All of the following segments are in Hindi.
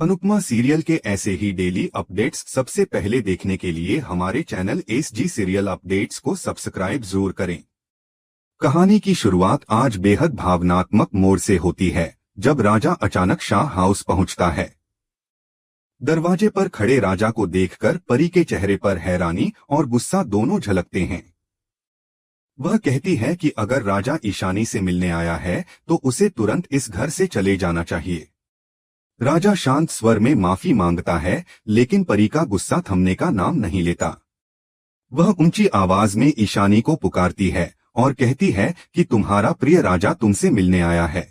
अनुपमा सीरियल के ऐसे ही डेली अपडेट्स सबसे पहले देखने के लिए हमारे चैनल एसजी सीरियल अपडेट्स को सब्सक्राइब जरूर करें। कहानी की शुरुआत आज बेहद भावनात्मक मोड़ से होती है, जब राजा अचानक शाह हाउस पहुंचता है। दरवाजे पर खड़े राजा को देखकर परी के चेहरे पर हैरानी और गुस्सा दोनों झलकते हैं। वह कहती है कि अगर राजा ईशानी से मिलने आया है तो उसे तुरंत इस घर से चले जाना चाहिए। राजा शांत स्वर में माफी मांगता है, लेकिन परी का गुस्सा थमने का नाम नहीं लेता। वह ऊंची आवाज में ईशानी को पुकारती है और कहती है कि तुम्हारा प्रिय राजा तुमसे मिलने आया है।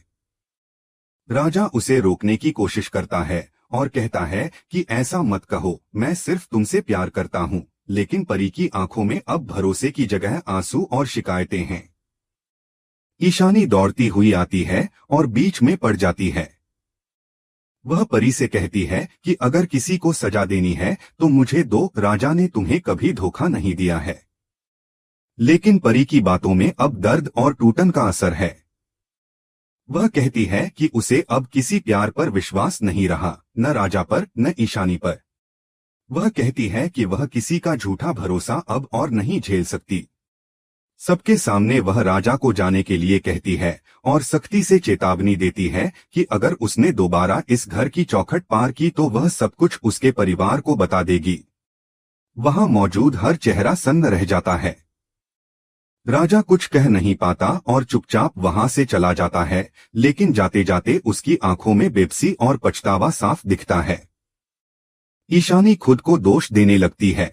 राजा उसे रोकने की कोशिश करता है और कहता है कि ऐसा मत कहो, मैं सिर्फ तुमसे प्यार करता हूँ। लेकिन परी की आंखों में अब भरोसे की जगह आंसू और शिकायतें हैं। ईशानी दौड़ती हुई आती है और बीच में पड़ जाती है। वह परी से कहती है कि अगर किसी को सजा देनी है तो मुझे दो, राजा ने तुम्हें कभी धोखा नहीं दिया है। लेकिन परी की बातों में अब दर्द और टूटन का असर है। वह कहती है कि उसे अब किसी प्यार पर विश्वास नहीं रहा, न राजा पर न ईशानी पर। वह कहती है कि वह किसी का झूठा भरोसा अब और नहीं झेल सकती। सबके सामने वह राजा को जाने के लिए कहती है और सख्ती से चेतावनी देती है कि अगर उसने दोबारा इस घर की चौखट पार की तो वह सब कुछ उसके परिवार को बता देगी। वहां मौजूद हर चेहरा सन्न रह जाता है। राजा कुछ कह नहीं पाता और चुपचाप वहां से चला जाता है, लेकिन जाते जाते उसकी आंखों में बेबसी और पछतावा साफ दिखता है। ईशानी खुद को दोष देने लगती है।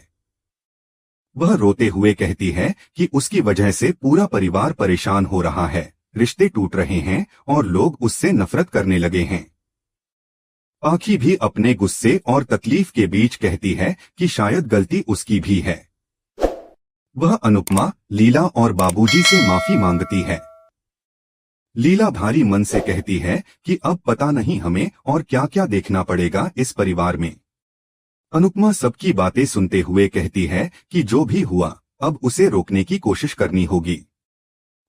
वह रोते हुए कहती है कि उसकी वजह से पूरा परिवार परेशान हो रहा है, रिश्ते टूट रहे हैं और लोग उससे नफरत करने लगे हैं। पाखी भी अपने गुस्से और तकलीफ के बीच कहती है कि शायद गलती उसकी भी है। वह अनुपमा, लीला और बाबूजी से माफी मांगती है। लीला भारी मन से कहती है कि अब पता नहीं हमें और क्या क्या देखना पड़ेगा इस परिवार में। अनुपमा सबकी बातें सुनते हुए कहती है कि जो भी हुआ अब उसे रोकने की कोशिश करनी होगी।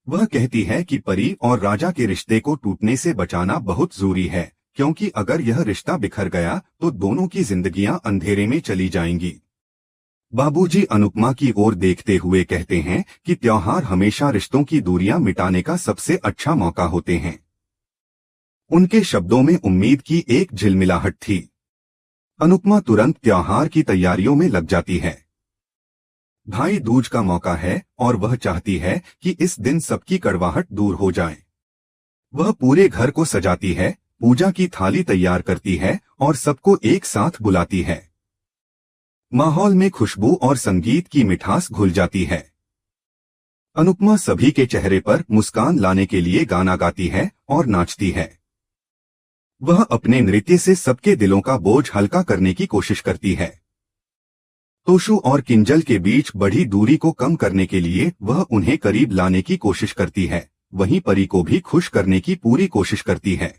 वह कहती है कि परी और राजा के रिश्ते को टूटने से बचाना बहुत जरूरी है, क्योंकि अगर यह रिश्ता बिखर गया तो दोनों की जिंदगियां अंधेरे में चली जाएंगी। बाबूजी अनुपमा की ओर देखते हुए कहते हैं कि त्योहार हमेशा रिश्तों की दूरियां मिटाने का सबसे अच्छा मौका होते हैं। उनके शब्दों में उम्मीद की एक झिलमिलाहट थी। अनुपमा तुरंत त्योहार की तैयारियों में लग जाती है। भाई दूज का मौका है और वह चाहती है कि इस दिन सबकी कड़वाहट दूर हो जाए। वह पूरे घर को सजाती है, पूजा की थाली तैयार करती है और सबको एक साथ बुलाती है। माहौल में खुशबू और संगीत की मिठास घुल जाती है। अनुपमा सभी के चेहरे पर मुस्कान लाने के लिए गाना गाती है और नाचती है। वह अपने नृत्य से सबके दिलों का बोझ हल्का करने की कोशिश करती है। तोशु और किंजल के बीच बढ़ी दूरी को कम करने के लिए वह उन्हें करीब लाने की कोशिश करती है, वहीं परी को भी खुश करने की पूरी कोशिश करती है।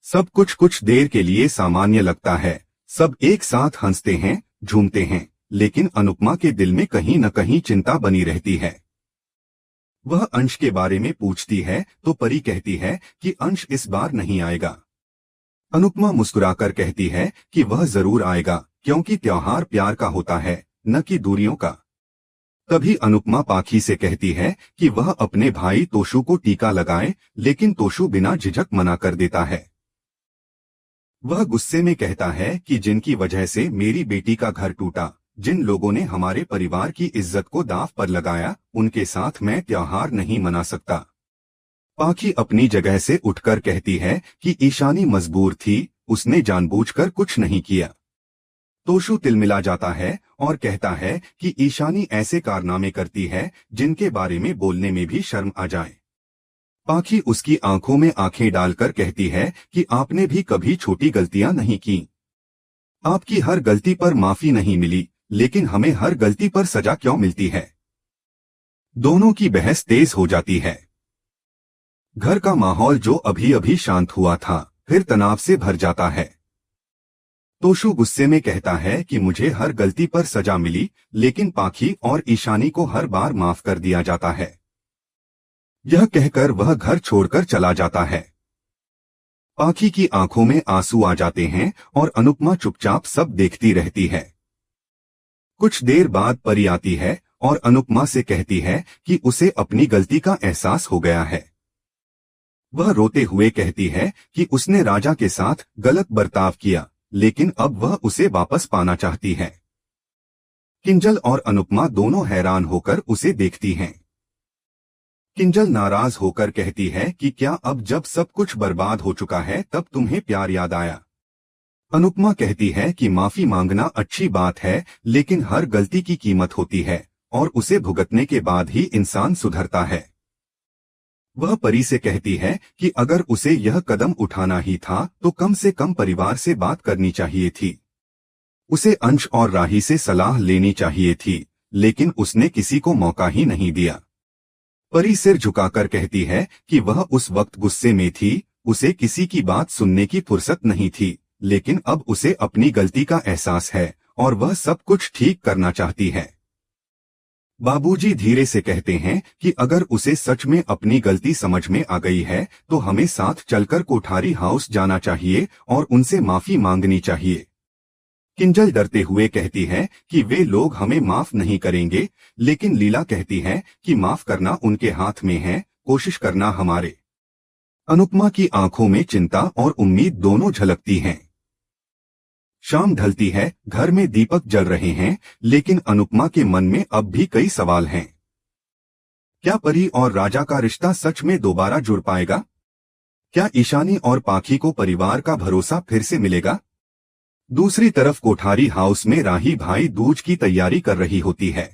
सब कुछ देर के लिए सामान्य लगता है, सब एक साथ हंसते हैं, झूमते हैं, लेकिन अनुपमा के दिल में कहीं न कहीं चिंता बनी रहती है। वह अंश के बारे में पूछती है तो परी कहती है कि अंश इस बार नहीं आएगा। अनुपमा मुस्कुराकर कहती है कि वह जरूर आएगा, क्योंकि त्योहार प्यार का होता है, न कि दूरियों का। तभी अनुपमा पाखी से कहती है कि वह अपने भाई तोशु को टीका लगाए, लेकिन तोशु बिना झिझक मना कर देता है। वह गुस्से में कहता है कि जिनकी वजह से मेरी बेटी का घर टूटा, जिन लोगों ने हमारे परिवार की इज्जत को दांव पर लगाया, उनके साथ मैं त्योहार नहीं मना सकता। पाखी अपनी जगह से उठकर कहती है कि ईशानी मजबूर थी, उसने जानबूझकर कुछ नहीं किया। तोशु तिलमिला जाता है और कहता है कि ईशानी ऐसे कारनामे करती है जिनके बारे में बोलने में भी शर्म आ जाए। पाखी उसकी आंखों में आंखें डालकर कहती है कि आपने भी कभी छोटी गलतियां नहीं की। आपकी हर गलती पर माफी नहीं मिली, लेकिन हमें हर गलती पर सजा क्यों मिलती है? दोनों की बहस तेज हो जाती है। घर का माहौल जो अभी अभी शांत हुआ था, फिर तनाव से भर जाता है। तोशु गुस्से में कहता है कि मुझे हर गलती पर सजा मिली, लेकिन पाखी और ईशानी को हर बार माफ कर दिया जाता है। यह कहकर वह घर छोड़कर चला जाता है। पाखी की आंखों में आंसू आ जाते हैं और अनुपमा चुपचाप सब देखती रहती है। कुछ देर बाद परी आती है और अनुपमा से कहती है कि उसे अपनी गलती का एहसास हो गया है। वह रोते हुए कहती है कि उसने राजा के साथ गलत बर्ताव किया, लेकिन अब वह उसे वापस पाना चाहती है। किंजल और अनुपमा दोनों हैरान होकर उसे देखती हैं। किंजल नाराज होकर कहती है कि क्या अब जब सब कुछ बर्बाद हो चुका है तब तुम्हें प्यार याद आया। अनुपमा कहती है कि माफी मांगना अच्छी बात है, लेकिन हर गलती की कीमत होती है और उसे भुगतने के बाद ही इंसान सुधरता है। वह परी से कहती है कि अगर उसे यह कदम उठाना ही था तो कम से कम परिवार से बात करनी चाहिए थी। उसे अंश और राही से सलाह लेनी चाहिए थी, लेकिन उसने किसी को मौका ही नहीं दिया। परी सिर झुकाकर कहती है कि वह उस वक्त गुस्से में थी, उसे किसी की बात सुनने की फुर्सत नहीं थी, लेकिन अब उसे अपनी गलती का एहसास है और वह सब कुछ ठीक करना चाहती है। बाबूजी धीरे से कहते हैं कि अगर उसे सच में अपनी गलती समझ में आ गई है तो हमें साथ चलकर कोठारी हाउस जाना चाहिए और उनसे माफी मांगनी चाहिए। किंजल डरते हुए कहती है कि वे लोग हमें माफ नहीं करेंगे, लेकिन लीला कहती है कि माफ करना उनके हाथ में है, कोशिश करना हमारे। अनुपमा की आंखों में चिंता और उम्मीद दोनों झलकती हैं। शाम ढलती है, घर में दीपक जल रहे हैं, लेकिन अनुपमा के मन में अब भी कई सवाल हैं। क्या परी और राजा का रिश्ता सच में दोबारा जुड़ पाएगा? क्या ईशानी और पाखी को परिवार का भरोसा फिर से मिलेगा? दूसरी तरफ कोठारी हाउस में राही भाई दूज की तैयारी कर रही होती है।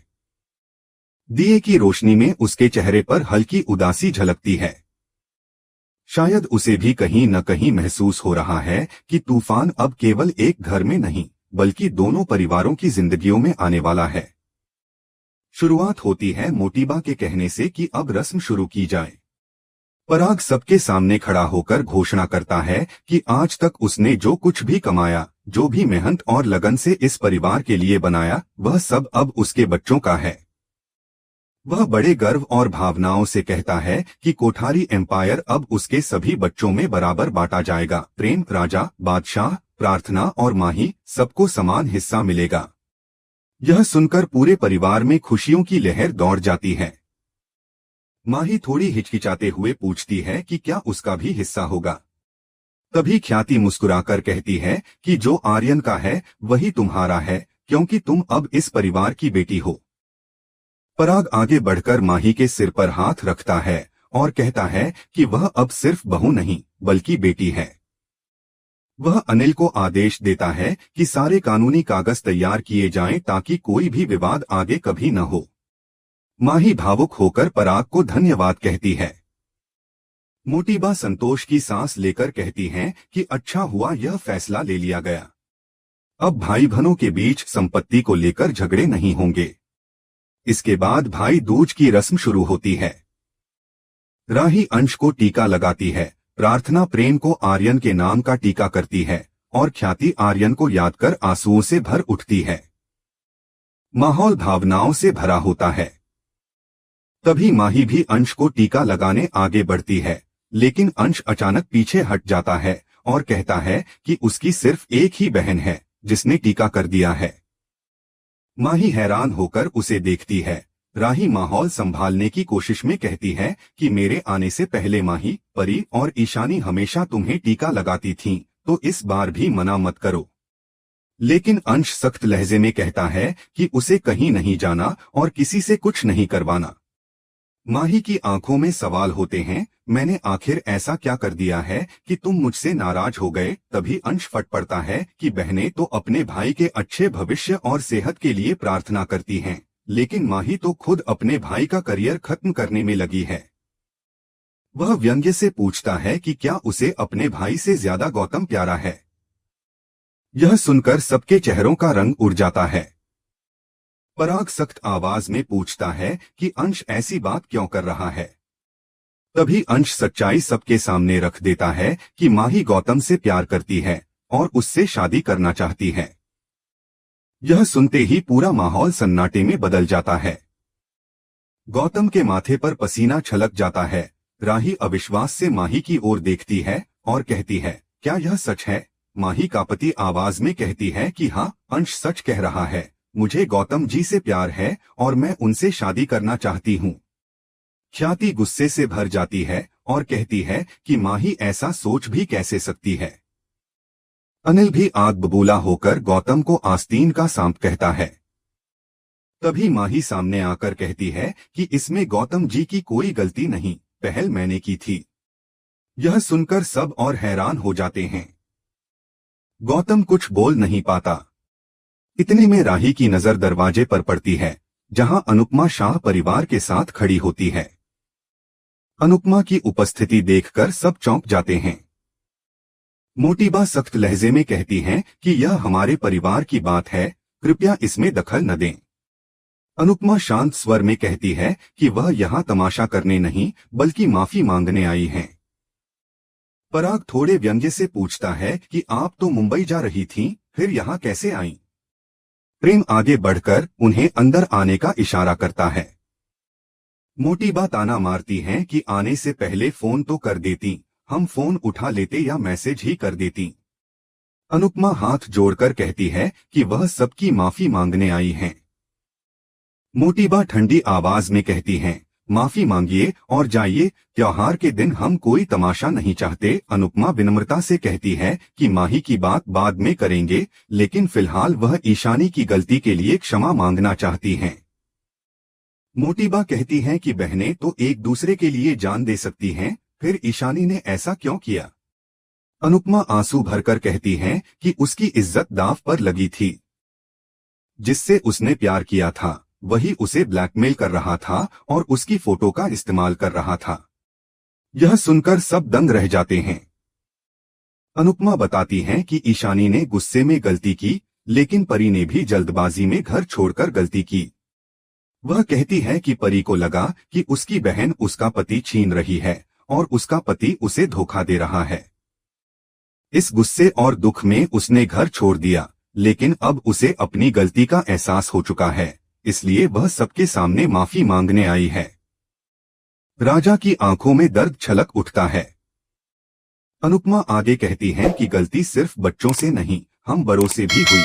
दिए की रोशनी में उसके चेहरे पर हल्की उदासी झलकती है। शायद उसे भी कहीं न कहीं महसूस हो रहा है कि तूफान अब केवल एक घर में नहीं, बल्कि दोनों परिवारों की जिंदगियों में आने वाला है। शुरुआत होती है मोटीबा के कहने से कि अब रस्म शुरू की जाए। पराग सबके सामने खड़ा होकर घोषणा करता है कि आज तक उसने जो कुछ भी कमाया, जो भी मेहनत और लगन से इस परिवार के लिए बनाया, वह सब अब उसके बच्चों का है। वह बड़े गर्व और भावनाओं से कहता है कि कोठारी एम्पायर अब उसके सभी बच्चों में बराबर बांटा जाएगा। प्रेम, राजा, बादशाह, प्रार्थना और माही, सबको समान हिस्सा मिलेगा। यह सुनकर पूरे परिवार में खुशियों की लहर दौड़ जाती है। माही थोड़ी हिचकिचाते हुए पूछती है कि क्या उसका भी हिस्सा होगा। तभी ख्याति मुस्कुराकर कहती है कि जो आर्यन का है वही तुम्हारा है, क्योंकि तुम अब इस परिवार की बेटी हो। पराग आगे बढ़कर माही के सिर पर हाथ रखता है और कहता है कि वह अब सिर्फ बहू नहीं बल्कि बेटी है। वह अनिल को आदेश देता है कि सारे कानूनी कागज तैयार किए जाएं ताकि कोई भी विवाद आगे कभी न हो। माही भावुक होकर पराग को धन्यवाद कहती है। मोटीबा संतोष की सांस लेकर कहती हैं कि अच्छा हुआ यह फैसला ले लिया गया। अब भाई बहनों के बीच संपत्ति को लेकर झगड़े नहीं होंगे। इसके बाद भाई दूज की रस्म शुरू होती है। राही अंश को टीका लगाती है, प्रार्थना प्रेम को आर्यन के नाम का टीका करती है और ख्याति आर्यन को याद कर आंसुओं से भर उठती है। माहौल भावनाओं से भरा होता है। तभी माही भी अंश को टीका लगाने आगे बढ़ती है, लेकिन अंश अचानक पीछे हट जाता है और कहता है कि उसकी सिर्फ एक ही बहन है जिसने टीका कर दिया है। माही हैरान होकर उसे देखती है। राही माहौल संभालने की कोशिश में कहती है कि मेरे आने से पहले माही, परी और ईशानी हमेशा तुम्हें टीका लगाती थीं, तो इस बार भी मना मत करो। लेकिन अंश सख्त लहजे में कहता है कि उसे कहीं नहीं जाना और किसी से कुछ नहीं करवाना। माही की आंखों में सवाल होते हैं, मैंने आखिर ऐसा क्या कर दिया है कि तुम मुझसे नाराज हो गए। तभी अंश फट पड़ता है कि बहनें तो अपने भाई के अच्छे भविष्य और सेहत के लिए प्रार्थना करती हैं, लेकिन माही तो खुद अपने भाई का करियर खत्म करने में लगी है। वह व्यंग्य से पूछता है कि क्या उसे अपने भाई से ज्यादा गौतम प्यारा है। यह सुनकर सबके चेहरों का रंग उड़ जाता है। पराग सख्त आवाज में पूछता है कि अंश ऐसी बात क्यों कर रहा है। तभी अंश सच्चाई सबके सामने रख देता है कि माही गौतम से प्यार करती है और उससे शादी करना चाहती है। यह सुनते ही पूरा माहौल सन्नाटे में बदल जाता है। गौतम के माथे पर पसीना छलक जाता है। राही अविश्वास से माही की ओर देखती है और कहती है, क्या यह सच है? माही का पति आवाज में कहती है कि हाँ, अंश सच कह रहा है। मुझे गौतम जी से प्यार है और मैं उनसे शादी करना चाहती हूँ। ख्याति गुस्से से भर जाती है और कहती है कि माही ऐसा सोच भी कैसे सकती है। अनिल भी आग बबूला होकर गौतम को आस्तीन का सांप कहता है। तभी माही सामने आकर कहती है कि इसमें गौतम जी की कोई गलती नहीं, पहल मैंने की थी। यह सुनकर सब और हैरान हो जाते हैं। गौतम कुछ बोल नहीं पाता। इतने में राही की नजर दरवाजे पर पड़ती है, जहां अनुपमा शाह परिवार के साथ खड़ी होती है। अनुपमा की उपस्थिति देखकर सब चौंक जाते हैं। मोटीबा सख्त लहजे में कहती हैं कि यह हमारे परिवार की बात है, कृपया इसमें दखल न दें। अनुपमा शांत स्वर में कहती है कि वह यहाँ तमाशा करने नहीं बल्कि माफी मांगने आई हैं। पराग थोड़े व्यंग्य से पूछता है कि आप तो मुंबई जा रही थीं, फिर यहाँ कैसे आईं? प्रेम आगे बढ़कर उन्हें अंदर आने का इशारा करता है। मोटीबा ताना मारती हैं कि आने से पहले फोन तो कर देती, हम फोन उठा लेते या मैसेज ही कर देती। अनुपमा हाथ जोड़कर कहती है कि वह सबकी माफी मांगने आई हैं। मोटीबा ठंडी आवाज में कहती हैं, माफी मांगिए और जाइए, त्योहार के दिन हम कोई तमाशा नहीं चाहते। अनुपमा विनम्रता से कहती है कि माही की बात बाद में करेंगे, लेकिन फिलहाल वह ईशानी की गलती के लिए क्षमा मांगना चाहती हैं। मोटीबा कहती हैं कि बहनें तो एक दूसरे के लिए जान दे सकती हैं, फिर ईशानी ने ऐसा क्यों किया? अनुपमा आंसू भरकर कहती हैं कि उसकी इज्जत दांव पर लगी थी। जिससे उसने प्यार किया था वही उसे ब्लैकमेल कर रहा था और उसकी फोटो का इस्तेमाल कर रहा था। यह सुनकर सब दंग रह जाते हैं। अनुपमा बताती हैं कि ईशानी ने गुस्से में गलती की, लेकिन परी ने भी जल्दबाजी में घर छोड़कर गलती की। वह कहती है कि परी को लगा कि उसकी बहन उसका पति छीन रही है और उसका पति उसे धोखा दे रहा है। इस गुस्से और दुख में उसने घर छोड़ दिया, लेकिन अब उसे अपनी गलती का एहसास हो चुका है, इसलिए वह सबके सामने माफी मांगने आई है। राजा की आंखों में दर्द छलक उठता है। अनुपमा आगे कहती है कि गलती सिर्फ बच्चों से नहीं, हम बड़ों से भी हुई।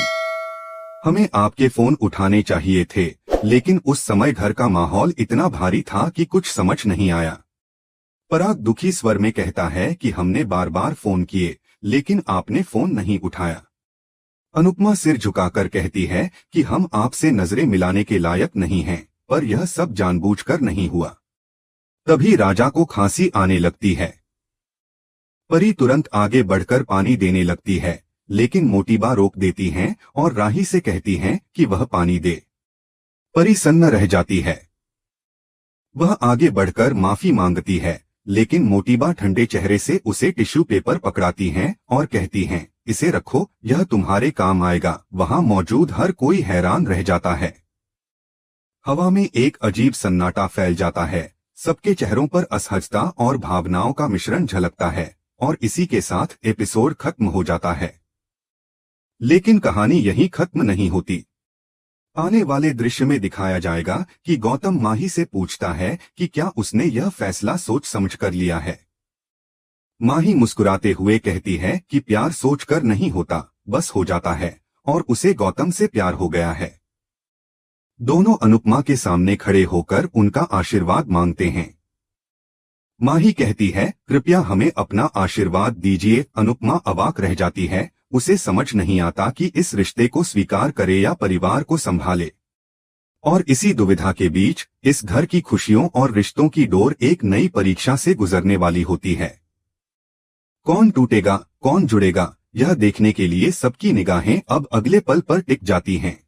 हमें आपके फोन उठाने चाहिए थे, लेकिन उस समय घर का माहौल इतना भारी था कि कुछ समझ नहीं आया। पराग दुखी स्वर में कहता है कि हमने बार बार फोन किए, लेकिन आपने फोन नहीं उठाया। अनुपमा सिर झुकाकर कहती है कि हम आपसे नजरें मिलाने के लायक नहीं हैं, पर यह सब जानबूझकर नहीं हुआ। तभी राजा को खांसी आने लगती है। परी तुरंत आगे बढ़कर पानी देने लगती है, लेकिन मोटीबा रोक देती हैं और राही से कहती हैं कि वह पानी दे। परी सन्न रह जाती है। वह आगे बढ़कर माफी मांगती है, लेकिन मोटीबा ठंडे चेहरे से उसे टिश्यू पेपर पकड़ाती हैं और कहती हैं, इसे रखो, यह तुम्हारे काम आएगा। वहां मौजूद हर कोई हैरान रह जाता है। हवा में एक अजीब सन्नाटा फैल जाता है, सबके चेहरों पर असहजता और भावनाओं का मिश्रण झलकता है, और इसी के साथ एपिसोड खत्म हो जाता है। लेकिन कहानी यहीं खत्म नहीं होती। आने वाले दृश्य में दिखाया जाएगा कि गौतम माही से पूछता है कि क्या उसने यह फैसला सोच समझकर लिया है। माही मुस्कुराते हुए कहती है कि प्यार सोचकर नहीं होता, बस हो जाता है, और उसे गौतम से प्यार हो गया है। दोनों अनुपमा के सामने खड़े होकर उनका आशीर्वाद मांगते हैं। माही कहती है, कृपया हमें अपना आशीर्वाद दीजिए। अनुपमा अवाक रह जाती है, उसे समझ नहीं आता कि इस रिश्ते को स्वीकार करे या परिवार को संभाले। और इसी दुविधा के बीच इस घर की खुशियों और रिश्तों की डोर एक नई परीक्षा से गुजरने वाली होती है। कौन टूटेगा, कौन जुड़ेगा, यह देखने के लिए सबकी निगाहें अब अगले पल पर टिक जाती हैं।